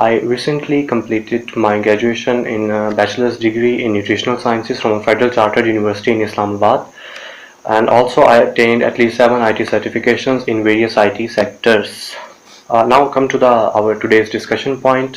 I recently completed my graduation in bachelor's degree in nutritional sciences from a Federal Chartered University in Islamabad, and also I attained at least 7 IT certifications in various IT sectors. Now come to our today's discussion point.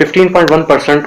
15.1%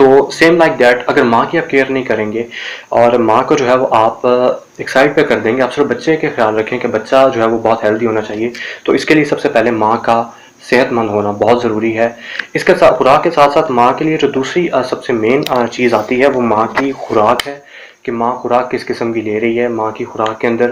تو same like that اگر ماں کی آپ care نہیں کریں گے اور ماں کو جو ہے وہ آپ ایک سائڈ پہ کر دیں گے، آپ صرف بچے کے خیال رکھیں کہ بچہ جو ہے وہ بہت ہیلدی ہونا چاہیے، تو اس کے لیے سب سے پہلے ماں کا صحت مند ہونا بہت ضروری ہے۔ اس کے ساتھ خوراک کے ساتھ ساتھ ماں کے لیے جو دوسری سب سے مین چیز آتی ہے وہ ماں کی خوراک ہے، کہ ماں خوراک کس قسم کی لے رہی ہے، ماں کی خوراک کے اندر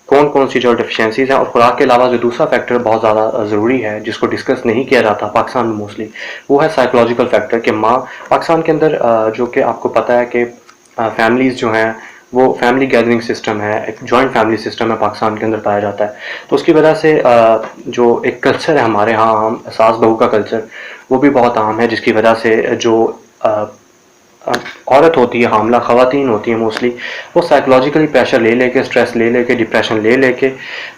کون کون سی جو ڈیفیشنسیز ہیں۔ اور خوراک کے علاوہ جو دوسرا فیکٹر بہت زیادہ ضروری ہے جس کو ڈسکس نہیں کیا جاتا پاکستان میں موسٹلی، وہ ہے سائیکولوجیکل فیکٹر، کہ ماں پاکستان کے اندر جو کہ آپ کو پتہ ہے کہ فیملیز جو ہیں وہ فیملی گیدرنگ سسٹم ہے، ایک جوائنٹ فیملی سسٹم ہے پاکستان کے اندر پایا جاتا ہے، تو اس کی وجہ سے جو ایک کلچر ہے ہمارے ہاں عام ساس بہو کا کلچر، وہ بھی بہت عام ہے، جس کی وجہ سے جو عورت ہوتی ہے، حاملہ خواتین ہوتی ہیں موسٹلی، وہ سائیکولوجیکلی پریشر لے لے کے، اسٹریس لے لے کے، ڈپریشن لے لے کے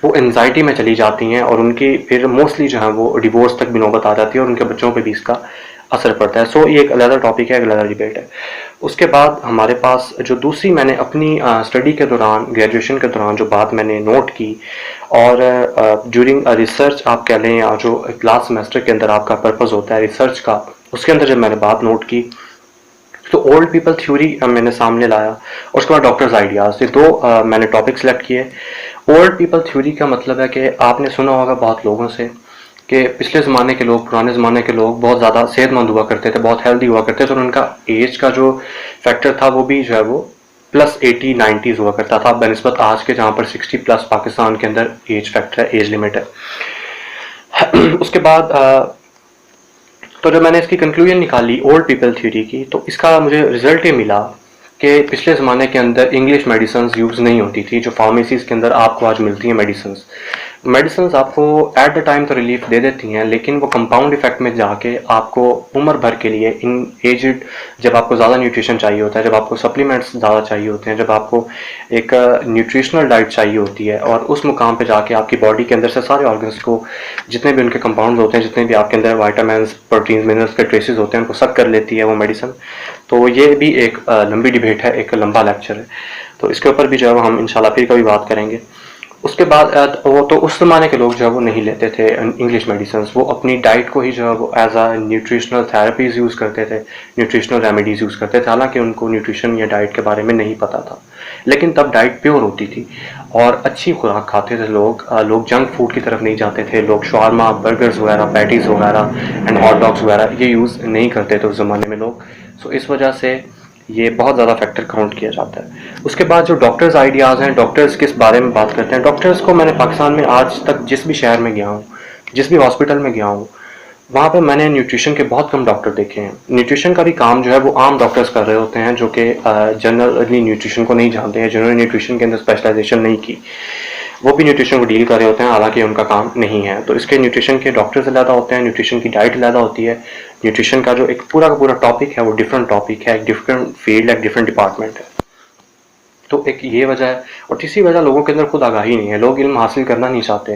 وہ انزائٹی میں چلی جاتی ہیں، اور ان کی پھر موسٹلی جو ہے وہ ڈیورس تک بھی نوبت آ جاتی ہے، اور ان کے بچوں پہ بھی اس کا اثر پڑتا ہے۔ سو یہ ایک علیحدہ ٹاپک ہے، ایک علیحدہ ڈبیٹ ہے۔ اس کے بعد ہمارے پاس جو دوسری میں نے اپنی اسٹڈی کے دوران، گریجویشن کے دوران جو بات میں نے نوٹ کی، اور ڈیورنگ ریسرچ آپ کہہ لیں، یا جو لاسٹ سیمسٹر کے اندر آپ کا پرپز ہوتا ہے ریسرچ کا، اس کے اندر جب میں نے بات نوٹ کی تو اولڈ پیپل تھیوری میں نے سامنے لایا، اور اس کے بعد ڈاکٹرز آئیڈیاز، یہ دو میں نے ٹاپک سلیکٹ کیے۔ اولڈ پیپل تھیوری کا مطلب ہے کہ آپ نے سنا ہوگا بہت لوگوں سے کہ پچھلے زمانے کے لوگ، پرانے زمانے کے لوگ بہت زیادہ صحت مند ہوا کرتے تھے، بہت ہیلدی ہوا کرتے تھے، اور ان کا ایج کا جو فیکٹر تھا وہ بھی جو ہے وہ +80-90s ہوا کرتا تھا، بنسبت آج کے جہاں پر 60+ پاکستان کے اندر ایج فیکٹر ہے، ایج لمٹ ہے۔ اس کے بعد تو جب میں نے اس کی کنکلوژن نکالی اولڈ پیپل تھیوری کی، تو اس کا مجھے رزلٹ یہ ملا کہ پچھلے زمانے کے اندر انگلش میڈیسنز یوز نہیں ہوتی تھی، جو فارمیسیز کے اندر آپ کو آج ملتی ہیں میڈیسنز آپ کو ایٹ دا ٹائم تو ریلیف دے دیتی ہیں، لیکن وہ کمپاؤنڈ افیکٹ میں جا کے آپ کو عمر بھر کے لیے ان ایجڈ، جب آپ کو زیادہ نیوٹریشن چاہیے ہوتا ہے، جب آپ کو سپلیمنٹس زیادہ چاہیے ہوتے ہیں، جب آپ کو ایک نیوٹریشنل ڈائٹ چاہیے ہوتی ہے، اور اس مقام پہ جا کے آپ کی باڈی کے اندر سے سارے آرگنس کو، جتنے بھی ان کے کمپاؤنڈز ہوتے ہیں، جتنے بھی آپ کے اندر وائٹامنس، پروٹینز، منرلس کے ٹریسز ہوتے ہیں، ان کو سک کر لیتی ہے وہ میڈیسن۔ تو یہ بھی ایک لمبی ڈبیٹ ہے، ایک لمبا لیکچر ہے، تو اس کے اوپر بھی جو ہے ہم انشاءاللہ پھر کبھی بات کریں گے۔ اس کے بعد وہ تو اس زمانے کے لوگ جو ہے وہ نہیں لیتے تھے انگلش میڈیسنز، وہ اپنی ڈائٹ کو ہی جو ہے وہ as a nutritional therapies use کرتے تھے، نیوٹریشنل ریمیڈیز یوز کرتے تھے، حالانکہ ان کو نیوٹریشن یا ڈائٹ کے بارے میں نہیں پتہ تھا، لیکن تب ڈائٹ پیور ہوتی تھی اور اچھی خوراک کھاتے تھے لوگ جنک فوڈ کی طرف نہیں جاتے تھے، لوگ شاورما، برگرز وغیرہ، پیٹیز وغیرہ اینڈ ہاٹ ڈاگس وغیرہ یہ یوز نہیں کرتے تھے اس زمانے میں لوگ۔ سو اس وجہ سے یہ بہت زیادہ فیکٹر کاؤنٹ کیا جاتا ہے۔ اس کے بعد جو ڈاکٹرز آئیڈیاز ہیں، ڈاکٹرز کس بارے میں بات کرتے ہیں، ڈاکٹرز کو میں نے پاکستان میں آج تک جس بھی شہر میں گیا ہوں، جس بھی ہاسپٹل میں گیا ہوں، وہاں پہ میں نے نیوٹریشن کے بہت کم ڈاکٹر دیکھے ہیں۔ نیوٹریشن کا بھی کام جو ہے وہ عام ڈاکٹرز کر رہے ہوتے ہیں، جو کہ جنرلی نیوٹریشن کو نہیں جانتے ہیں، جنہوں نے نیوٹریشن کے اندر اسپیشلائزیشن نہیں کی، وہ بھی نیوٹریشن کو ڈیل کر رہے ہوتے ہیں، حالانکہ ان کا کام نہیں ہے۔ تو اس کے نیوٹریشن کے ڈاکٹرز علیحدہ ہوتے ہیں، نیوٹریشن کی ڈائٹ علیحدہ ہوتی ہے، نیوٹریشن کا جو ایک پورا کا پورا ٹاپک ہے وہ ڈفرینٹ ٹاپک ہے، ایک ڈفرینٹ فیلڈ ہے، ایک ڈفرینٹ ڈپارٹمنٹ ہے۔ تو ایک یہ وجہ ہے، اور تیسری وجہ لوگوں کے اندر خود آگاہی نہیں ہے، لوگ علم حاصل کرنا نہیں چاہتے۔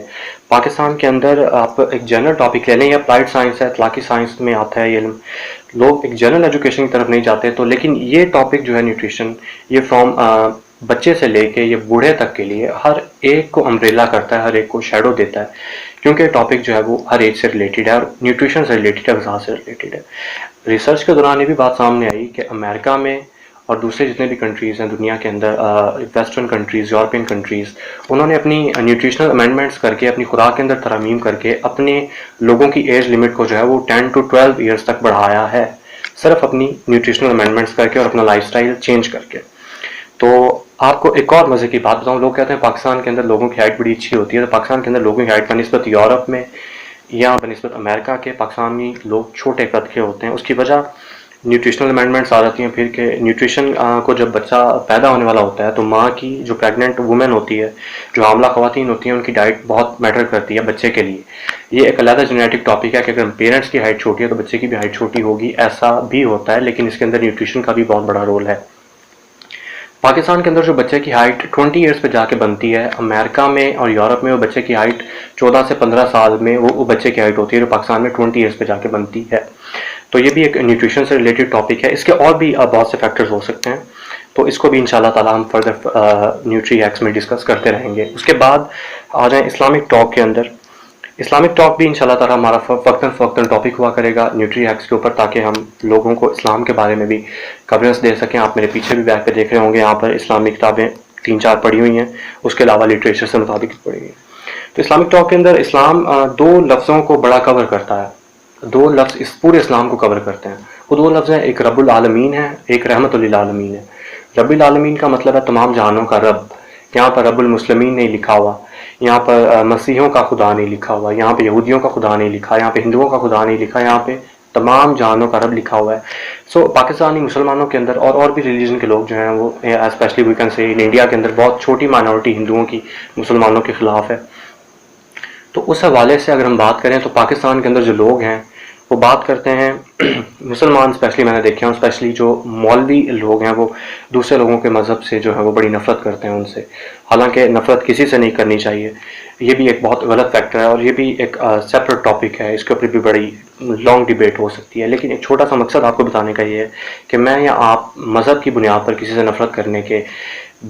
پاکستان کے اندر آپ ایک جنرل ٹاپک لے لیں، یا اپلائڈ سائنس ہے، اخلاقی سائنس میں آتا ہے یہ علم، لوگ ایک جنرل ایجوکیشن کی طرف نہیں جاتے، تو لیکن یہ ٹاپک جو ہے نیوٹریشن، یہ فرام بچے سے لے کے یہ بوڑھے تک کے لیے ہر ایک کو امبریلا کرتا ہے، ہر ایک کو شیڈو دیتا ہے، کیونکہ ٹاپک جو ہے وہ ہر ایج سے ریلیٹڈ ہے، اور نیوٹریشن سے ریلیٹڈ ہے، غذا سے ریلیٹڈ ہے۔ ریسرچ کے دوران یہ بھی بات سامنے آئی کہ امریکہ میں اور دوسرے جتنے بھی کنٹریز ہیں دنیا کے اندر، ویسٹرن کنٹریز، یورپین کنٹریز، انہوں نے اپنی نیوٹریشنل امینڈمنٹس کر کے، اپنی خوراک کے اندر ترامیم کر کے اپنے لوگوں کی ایج لمٹ کو جو ہے وہ 10 to 12 ایئرس تک بڑھایا ہے، صرف اپنی نیوٹریشنل امینڈمنٹس کر کے اور اپنا لائف سٹائل چینج کر کے۔ تو آپ کو ایک اور مزے کی بات بتاؤں، لوگ کہتے ہیں پاکستان کے اندر لوگوں کی ہائٹ بڑی اچھی ہوتی ہے، تو پاکستان کے اندر لوگوں کی ہائٹ کا نسبت یورپ میں یا بنسبت امریکہ کے پاکستانی لوگ چھوٹے قد کے ہوتے ہیں۔ اس کی وجہ نیوٹریشنل امینڈمنٹس آ جاتی ہیں پھر، کہ نیوٹریشن کو جب بچہ پیدا ہونے والا ہوتا ہے تو ماں کی جو پریگننٹ وومن ہوتی ہے، جو حاملہ خواتین ہوتی ہیں، ان کی ڈائٹ بہت میٹر کرتی ہے بچے کے لیے۔ یہ ایک علیحدہ جینیٹک ٹاپک ہے کہ اگر پیرنٹس کی ہائٹ چھوٹی ہے تو بچے کی بھی ہائٹ چھوٹی ہوگی، ایسا بھی ہوتا ہے، لیکن اس کے اندر نیوٹریشن کا بھی بہت بڑا رول ہے۔ پاکستان کے اندر جو بچے کی ہائٹ 20 ایئرس پہ جا کے بنتی ہے، امریکہ میں اور یورپ میں وہ بچے کی ہائٹ 14 سے 15 سال میں وہ بچے کی ہائٹ ہوتی ہے، جو پاکستان میں 20 ایئرس پہ جا کے بنتی ہے۔ تو یہ بھی ایک نیوٹریشن سے ریلیٹڈ ٹاپک ہے۔ اس کے اور بھی بہت سے فیکٹرز ہو سکتے ہیں، تو اس کو بھی انشاءاللہ تعالیٰ ہم فردر نیوٹری ایکس میں ڈسکس کرتے رہیں گے۔ اس کے بعد آ جائیں اسلامک ٹاک کے اندر۔ اسلامک ٹاک بھی انشاءاللہ تعالیٰ ہمارا وقتاً ٹاپک ہوا کرے گا نیوٹری ہیکس کے اوپر، تاکہ ہم لوگوں کو اسلام کے بارے میں بھی کوریج دے سکیں. آپ میرے پیچھے بھی بیٹھ کے دیکھ رہے ہوں گے، یہاں پر اسلامی کتابیں 3-4 پڑھی ہوئی ہیں، اس کے علاوہ لٹریچر سے مطابق پڑھی ہوئی ہیں. تو اسلامک ٹاک کے اندر اسلام 2 لفظوں کو بڑا کور کرتا ہے. 2 لفظ اس پورے اسلام کو کور کرتے ہیں. وہ 2 لفظ ہیں، ایک رب العالمین ہے، ایک رحمت للعالمین ہے. رب العالمین کا مطلب ہے تمام جہانوں کا رب. یہاں پر رب المسلمین نہیں لکھا ہوا، یہاں پر مسیحیوں کا خدا نہیں لکھا ہوا، یہاں پہ یہودیوں کا خدا نہیں لکھا، یہاں پہ ہندوؤں کا خدا نہیں لکھا، یہاں پہ تمام جہانوں کا رب لکھا ہوا ہے. سو پاکستانی مسلمانوں کے اندر اور بھی ریلیجن کے لوگ جو ہیں وہ specially we can say India کے اندر بہت چھوٹی مائنورٹی ہندوؤں کی مسلمانوں کے خلاف ہے. تو اس حوالے سے اگر ہم بات کریں تو پاکستان کے اندر جو لوگ ہیں وہ بات کرتے ہیں مسلمان اسپیشلی میں نے دیکھے ہیں، اسپیشلی جو مولوی لوگ ہیں وہ دوسرے لوگوں کے مذہب سے جو ہے وہ بڑی نفرت کرتے ہیں ان سے. حالانکہ نفرت کسی سے نہیں کرنی چاہیے، یہ بھی ایک بہت غلط فیکٹر ہے، اور یہ بھی ایک سیپریٹ ٹاپک ہے، اس کے اوپر بھی بڑی لانگ ڈیبیٹ ہو سکتی ہے. لیکن ایک چھوٹا سا مقصد آپ کو بتانے کا یہ ہے کہ میں یا آپ مذہب کی بنیاد پر کسی سے نفرت کرنے کے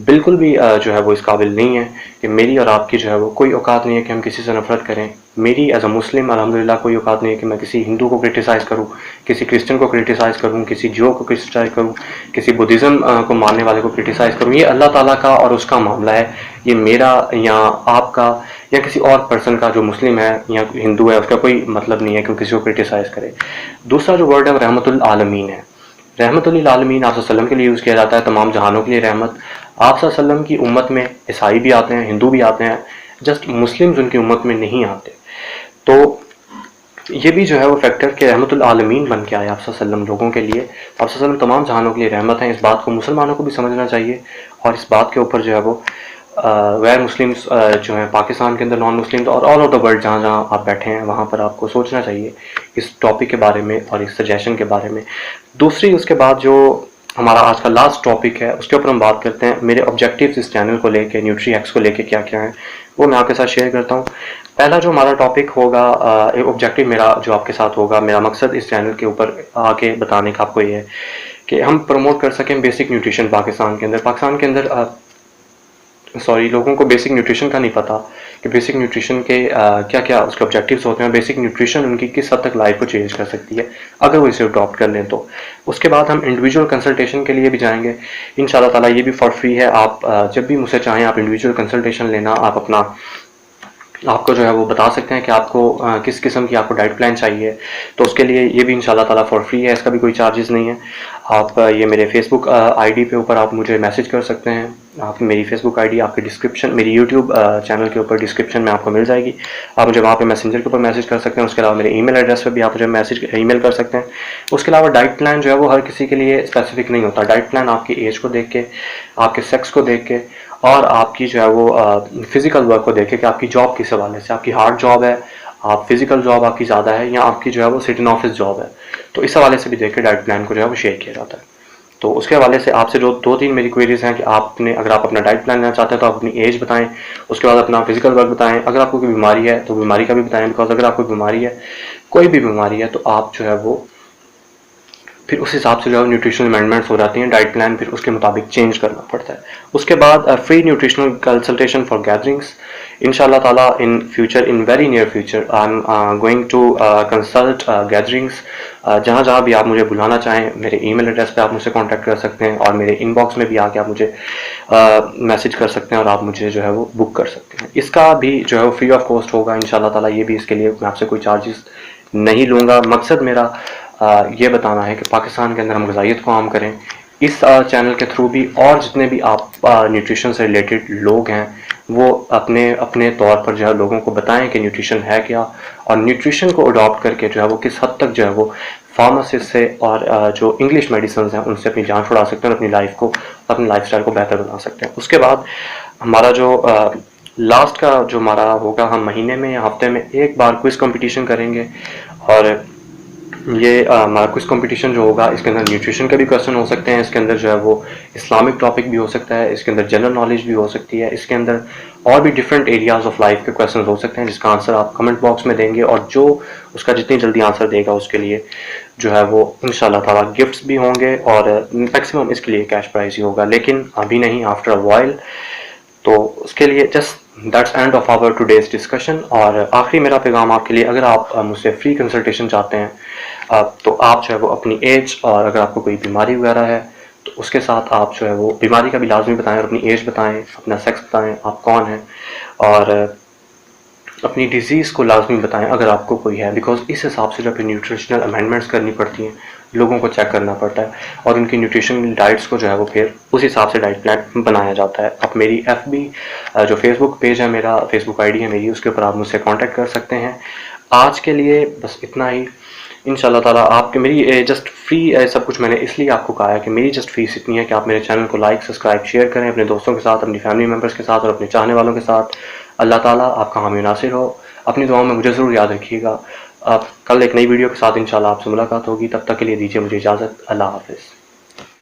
بالکل بھی جو ہے وہ اس قابل نہیں ہے کہ میری اور آپ کی جو ہے وہ کوئی اوقات نہیں ہے کہ ہم کسی سے نفرت کریں. میری ایز اے مسلم الحمدللہ کوئی اوقات نہیں ہے کہ میں کسی ہندو کو کرٹیسائز کروں، کسی کرسچن کو کرٹیسائز کروں، کسی جو کو کرٹیسائز کروں، کسی بدھزم کو ماننے والے کو کرٹیسائز کروں. یہ اللہ تعالیٰ کا اور اس کا معاملہ ہے، یہ میرا یا آپ کا یا کسی اور پرسن کا جو مسلم ہے یا ہندو ہے اس کا کوئی مطلب نہیں ہے کہ وہ کسی کو کرٹیسائز کرے. دوسرا جو ورڈ ہے وہ رحمت للعالمین ہے. رحمت للعالمین آپ صلی اللہ علیہ وسلم کے لیے یوز کیا جاتا ہے، تمام جہانوں کے لیے رحمت. آپ صلی اللہ علیہ وسلم کی امت میں عیسائی بھی آتے ہیں، ہندو بھی آتے ہیں، جسٹ مسلمز ان کی امت میں نہیں آتے. تو یہ بھی جو ہے وہ فیکٹر کہ رحمت العالمین بن کے آئے آپ صلی اللہ علیہ وسلم لوگوں کے لیے. آپ صلی اللہ علیہ وسلم تمام جہانوں کے لیے رحمت ہیں. اس بات کو مسلمانوں کو بھی سمجھنا چاہیے، اور اس بات کے اوپر جو ہے وہ غیر مسلمز جو ہیں پاکستان کے اندر نان مسلم اور آل اوور دا ورلڈ جہاں جہاں آپ بیٹھے ہیں وہاں پر آپ کو سوچنا چاہیے اس ٹاپک کے بارے میں اور اس سجیشن کے بارے میں. دوسری اس کے بعد جو ہمارا آج کا لاسٹ ٹاپک ہے اس کے اوپر ہم بات کرتے ہیں. میرے آبجیکٹیوز اس چینل کو لے کے، نیوٹری ہیکس کو لے کے کیا کیا ہیں وہ میں آپ کے ساتھ شیئر کرتا ہوں. پہلا جو ہمارا ٹاپک ہوگا، ایک آبجیکٹیو میرا جو آپ کے ساتھ ہوگا، میرا مقصد اس چینل کے اوپر آ کے بتانے کا آپ کو یہ ہے کہ ہم پروموٹ کر سکیں بیسک نیوٹریشن پاکستان کے اندر. لوگوں کو بیسک نیوٹریشن کا نہیں پتہ کہ بیسک نیوٹریشن کے کیا کیا اس کے آبجیکٹیوز ہوتے ہیں. بیسک نیوٹریشن ان کی کس حد تک لائف کو چینج کر سکتی ہے اگر وہ اسے اڈاپٹ کر لیں تو. اس کے بعد ہم انڈیویجول کنسلٹیشن کے لیے بھی جائیں گے انشاءاللہ تعالیٰ. یہ بھی فار فری ہے، آپ جب بھی مجھ سے چاہیں آپ انڈیویجول کنسلٹیشن لینا، آپ کو جو ہے وہ بتا سکتے ہیں کہ آپ کو کس قسم کی آپ کو ڈائٹ پلان چاہیے. تو اس کے لیے یہ بھی انشاءاللہ تعالیٰ فار فری ہے، اس کا بھی کوئی چارجز نہیں ہے. آپ یہ میرے فیس بک آئی ڈی پہ اوپر آپ مجھے میسج کر سکتے ہیں. آپ میری فیس بک آئی ڈی آپ کے ڈسکرپشن، میری یوٹیوب چینل کے اوپر ڈسکرپشن میں آپ کو مل جائے گی. آپ مجھے وہاں پہ میسنجر کے اوپر میسج کر سکتے ہیں. اس کے علاوہ میرے ای میل ایڈریس پہ بھی آپ مجھے ای میل کر سکتے ہیں. اس کے علاوہ ڈائٹ پلان جو ہے وہ ہر کسی کے لیے اسپیسیفک نہیں ہوتا. ڈائٹ پلان آپ کی ایج کو دیکھ کے، آپ کے سیکس کو دیکھ کے، اور آپ کی جو ہے وہ فزیکل ورک کو دیکھے کہ آپ کی جاب کس حوالے سے، آپ کی ہارڈ جاب ہے، آپ فزیکل جاب آپ کی زیادہ ہے، یا آپ کی جو ہے وہ سٹ ان آفس جاب ہے، تو اس حوالے سے بھی دیکھ کے ڈائٹ پلان کو جو ہے وہ شیئر کیا جاتا ہے. تو اس کے حوالے سے آپ سے جو 2-3 میری کوئریز ہیں کہ آپ نے اگر آپ اپنا ڈائٹ پلان لینا چاہتے ہیں تو آپ اپنی ایج بتائیں، اس کے بعد اپنا فزیکل ورک بتائیں. اگر آپ کو کوئی بیماری ہے تو بیماری کا بھی بتائیں، بیکاز اگر آپ کو بیماری ہے، کوئی بھی بیماری ہے، تو آپ جو ہے وہ پھر اس حساب سے جو ہے نیوٹریشنل امینڈمنٹس ہو جاتی ہیں. ڈائٹ پلان پھر اس کے مطابق چینج کرنا پڑتا ہے. اس کے بعد free nutritional consultation for gatherings انشاءاللہ تعالیٰ in future, in very near future I am going to consult gatherings. جہاں جہاں بھی آپ مجھے بلانا چاہیں میرے ای میل ایڈریس پہ آپ مجھ سے کانٹیکٹ کر سکتے ہیں، اور میرے ان باکس میں بھی آ کے آپ مجھے میسج کر سکتے ہیں اور آپ مجھے جو ہے وہ بک کر سکتے ہیں. اس کا بھی جو ہے وہ فری آف کاسٹ ہوگا انشاءاللہ تعالیٰ. یہ بھی اس کے لیے میں آپ سے کوئی چارجز نہیں لوں گا. مقصد میرا یہ بتانا ہے کہ پاکستان کے اندر ہم غذائیت کو عام کریں. اس چینل کے تھرو بھی اور جتنے بھی آپ نیوٹریشن سے ریلیٹڈ لوگ ہیں وہ اپنے طور پر جو ہے لوگوں کو بتائیں کہ نیوٹریشن ہے کیا، اور نیوٹریشن کو اڈاپٹ کر کے جو ہے وہ کس حد تک جو ہے وہ فارماسسٹ سے اور جو انگلش میڈیسنز ہیں ان سے اپنی جان چھڑا سکتے ہیں، اپنی لائف کو، اپنی لائف اسٹائل کو بہتر بنا سکتے ہیں. اس کے بعد ہمارا جو لاسٹ کا جو ہمارا ہوگا، ہم مہینے میں یا ہفتے میں ایک بار کوئز کمپٹیشن کریں گے. اور یہ ہمارا کوئز کمپٹیشن جو ہوگا اس کے اندر نیوٹریشن کے بھی کویشچن ہو سکتے ہیں، اس کے اندر جو ہے وہ اسلامک ٹاپک بھی ہو سکتا ہے، اس کے اندر جنرل نالج بھی ہو سکتی ہے، اس کے اندر اور بھی ڈفرینٹ ایریاز آف لائف کے کویشچنز ہو سکتے ہیں جس کا آنسر آپ کمنٹ باکس میں دیں گے. اور جو اس کا جتنی جلدی آنسر دے گا اس کے لیے جو ہے وہ انشاءاللہ تعالیٰ گفٹس بھی ہوں گے، اور میکسیمم اس کے لیے کیش پرائز ہی ہوگا، لیکن ابھی نہیں، آفٹر اے وائل. تو اس کے لیے just that's end of our today's discussion. اور آخری میرا پیغام آپ کے لیے، اگر آپ مجھ سے فری کنسلٹیشن چاہتے ہیں تو آپ جو ہے وہ اپنی ایج، اور اگر آپ کو کوئی بیماری وغیرہ ہے تو اس کے ساتھ آپ جو ہے وہ بیماری کا بھی لازمی بتائیں، اور اپنی ایج بتائیں، اپنا سیکس بتائیں، آپ کون ہیں، اور اپنی ڈیزیز کو لازمی بتائیں اگر آپ کو کوئی ہے، بیکاز اس حساب سے جو پھر نیوٹریشنل امینڈمنٹس کرنی پڑتی ہیں، لوگوں کو چیک کرنا پڑتا ہے، اور ان کی نیوٹریشنل ڈائٹس کو جو ہے وہ پھر اس حساب سے ڈائٹ پلان بنایا جاتا ہے. آپ میری ایف بی جو فیس بک پیج ہے، میرا فیس بک آئی ڈی ہے میری، اس کے اوپر آپ مجھ سے کانٹیکٹ کر سکتے ہیں. آج کے لیے بس اتنا ہی. ان شاء اللہ تعالیٰ آپ کے میری جسٹ فری سب کچھ میں نے اس لیے آپ کو کہا ہے کہ میری جسٹ فیس اتنی ہے کہ آپ میرے چینل کو لائک، سبسکرائب، شیئر کریں اپنے دوستوں کے ساتھ، اپنی فیملی ممبرس کے ساتھ، اور اپنے چاہنے والوں کے ساتھ. اللہ تعالیٰ آپ کا حامی ناصر ہو. اپنی دعاؤں میں مجھے ضرور یاد رکھیے گا. کل ایک نئی ویڈیو کے ساتھ انشاءاللہ آپ سے ملاقات ہوگی. تب تک کے لیے دیجیے مجھے اجازت. اللہ حافظ.